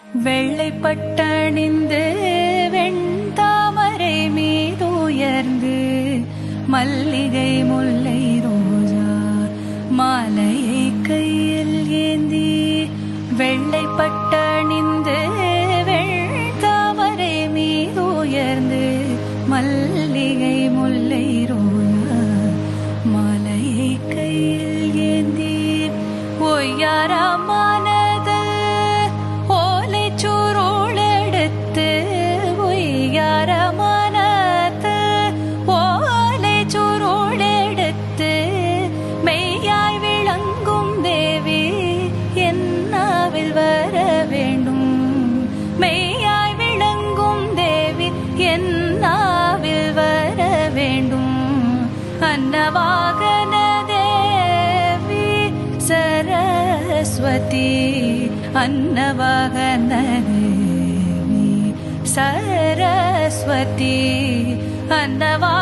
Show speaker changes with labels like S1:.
S1: வெள்ளைப்பட்டணிந்து வெண்தாமரை மீதுயர்ந்து மல்லிகை முல்லை ரோஜா மாலையை கையில் ஏந்தி வெள்ளைப்பட்டணிந்து வெண்தாமரை மீதுயர்ந்து மல்லிகை முல்லை ரோஜா மாலையை கையில் ஏந்தி ஒய்யாரமானது ஓலை சுருளெடுத்து ஒய்யாரமானது ஓலை சுருளெடுத்து மெய்யாய் விளங்கும் தேவி என்னாவில் வர வேண்டும் மெய்யாய் விளங்கும் தேவி என்னாவில் வர வேண்டும் அன்னவாகன தேவி சரஸ்வதி அன்னவாகன தேவி சரஸ்வதி அன்னவா